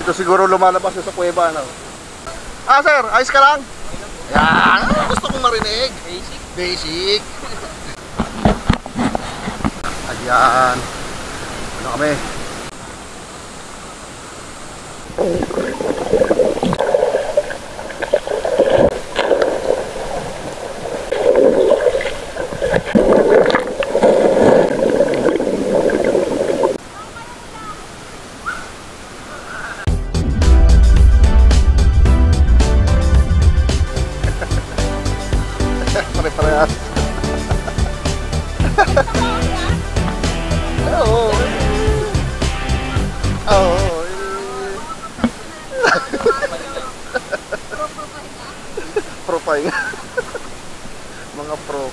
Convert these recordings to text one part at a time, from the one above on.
Ito siguro lumalabas sa kuweba, ano? Ah, sir, ayos ka lang? Yan, gusto kong marinig. Basic. Basic. Ayan. Ano kami? Pare-parehas. Oo. Oo. Pro pa yun. Mga pro.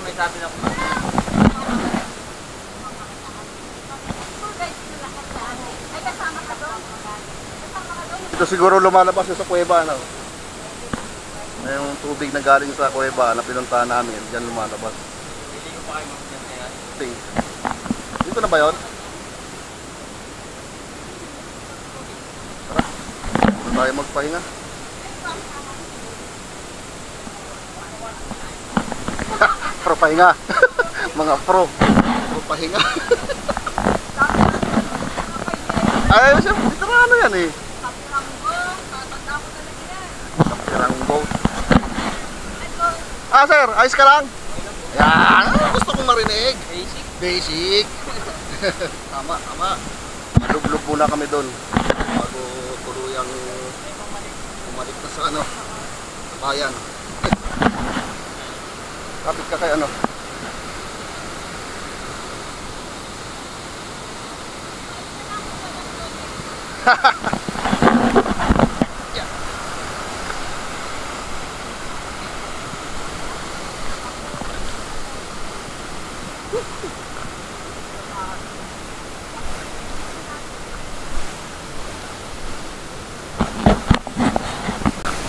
May sabi na ako. Ito siguro lumalabas sa kuweba, ano? Yung tubig na galing sa kuweba na pinuntahan namin, diyan lumalabas. Hindi ko pa kayo mag-dyan kaya. Dito na ba yun? Tara, dito tayo magpahinga. Pro pahinga. Mga pro. Pro pahinga. Ay, dito na ano yan eh. Kapiranggo. Ah, sir, ayos ka lang? Yan, gusto kong marinig. Basic. Basic. Tama, tama. Malublob muna kami doon bago tuluyang bumalik na sa ano, sa bayan. Kapit ka kay ano? Yeah.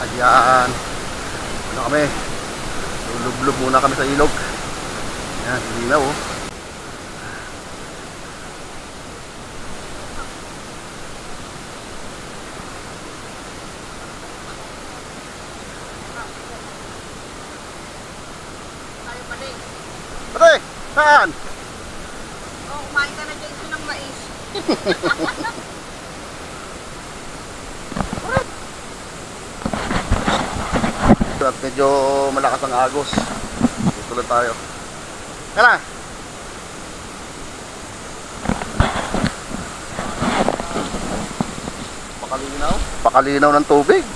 Ayan. Ano kami? Lublob muna kami sa ilog. Ayan, hindi na oh. Pare, saan? Oh, kumain ka na dyan ng mais. At medyo malakas ang agos. Dito lang tayo. Tara! Pakalinaw? Pakalinaw ng tubig.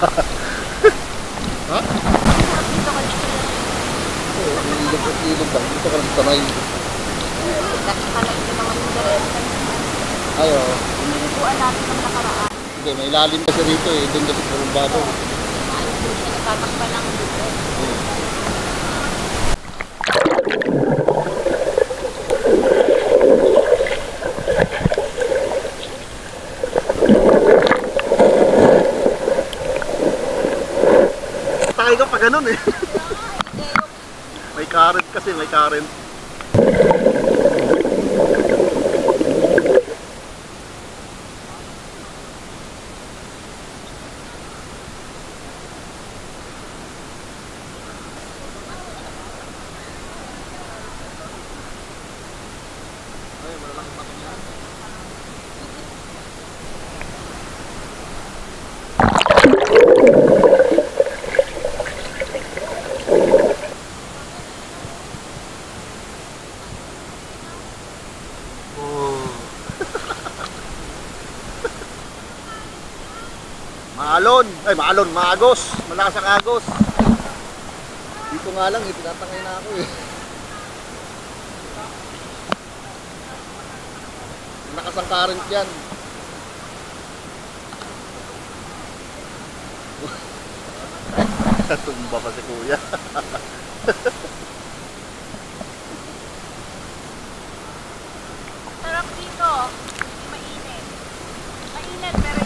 Ha? Dito ka dito. Oo, ilog lang. Dito ka lang sanay. Nakakalay ko naman yung direkta. Ay, oo. Piniliguan natin ng nakaraan. Hindi, may ilalim kasi rito eh. Doon kasi purong babaw. Ayun po siya natatakpan ng dito. Takay ka pa ganun eh. May current kasi, may current. Maalon, ay maalon, maagos, malakas ang agos. Dito nga lang, tinatangay na ako eh. Malakas ang current yan. Tumba pa si kuya. Sarap dito. Hindi mainit. Mainit pero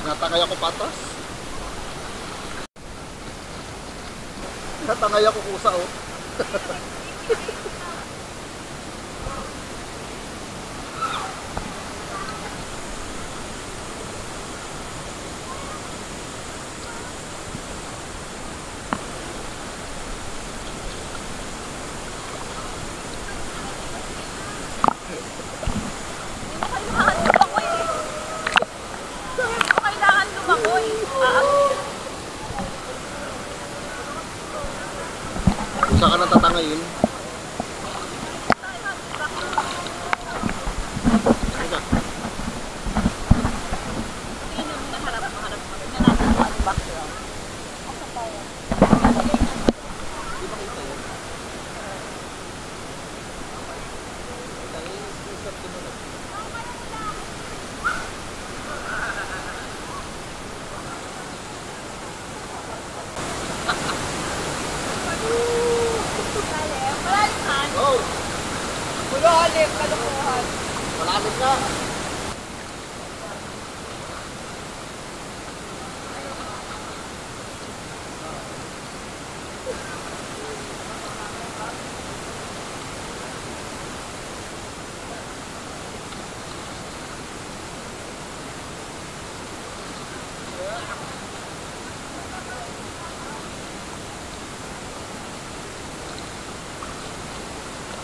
Natangay ako patas. Natangay ako kusa oh. kailangan lumakoy. Kung saan ka nang tatangayin. Teka. Oh, Malalim, kalukuhan. malalim na.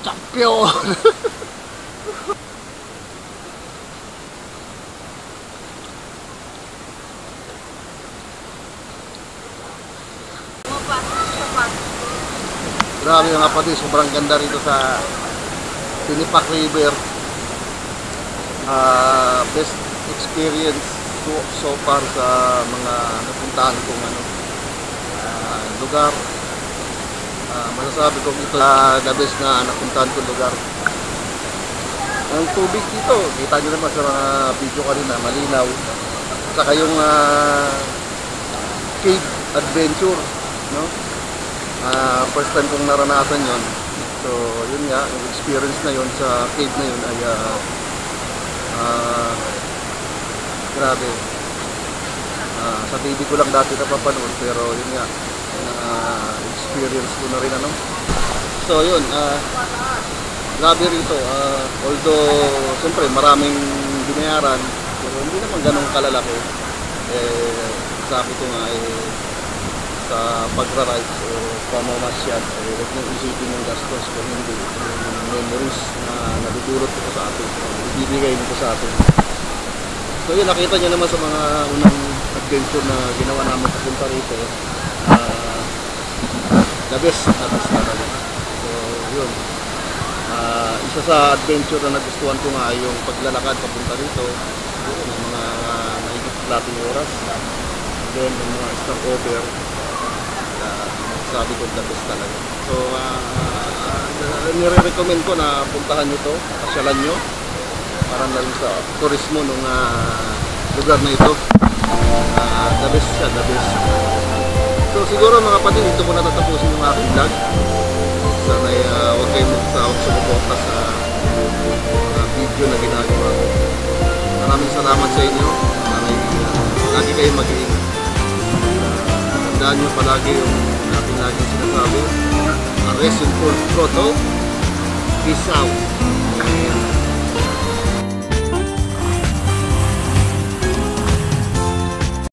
Champion! Grabe mga kapatid, sobrang ganda rito sa Tinipak River. Best experience so far sa mga napuntahan kong lugar. Masasabi ko ito the best na napuntahan kong lugar. Ang tubig dito, kita nyo naman sa mga video kanina, malinaw. Saka yung cave adventure, no? First time kong naranasan yon. So yun nga, yung experience na yon sa cave na yun ay grabe. Sa TV ko lang dati napapanood, pero yun nga, experience ko na rin ano. So yun, grabe rito, although siyempre maraming binayaran, pero hindi naman ganun kalalaki. Sabi ko nga sa pagra-ride o pamamasyal, huwag nyo isipin yung gastos kung hindi yung memories na nadudulot ko sa atin, ibibigay nito sa atin. So yun, nakita nyo naman sa mga unang adventure na ginawa namin papunta rito. the best talaga. So yun, isa sa adventure na nagustuhan ko nga ay yung paglalakad papunta dito. Siguro may mga mahigit lating oras. Then yung mga stopover, sabi ko the best talaga. So nire-recommend ko na puntahan nyo to, pasyalan nyo para lalo sa turismo ng lugar na ito. The best siya, the best. So siguro mga kapatid, dito ko natatapusin yung aking vlog. Sana huwag kayong magsawag sumuporta sa mga video na ginagawa ko. Maraming salamat sa inyo. Lagi kayong mag-iingat. Tandaan nyo palagi yung ating laging sinasabi. Arrest and full throttle. Peace out.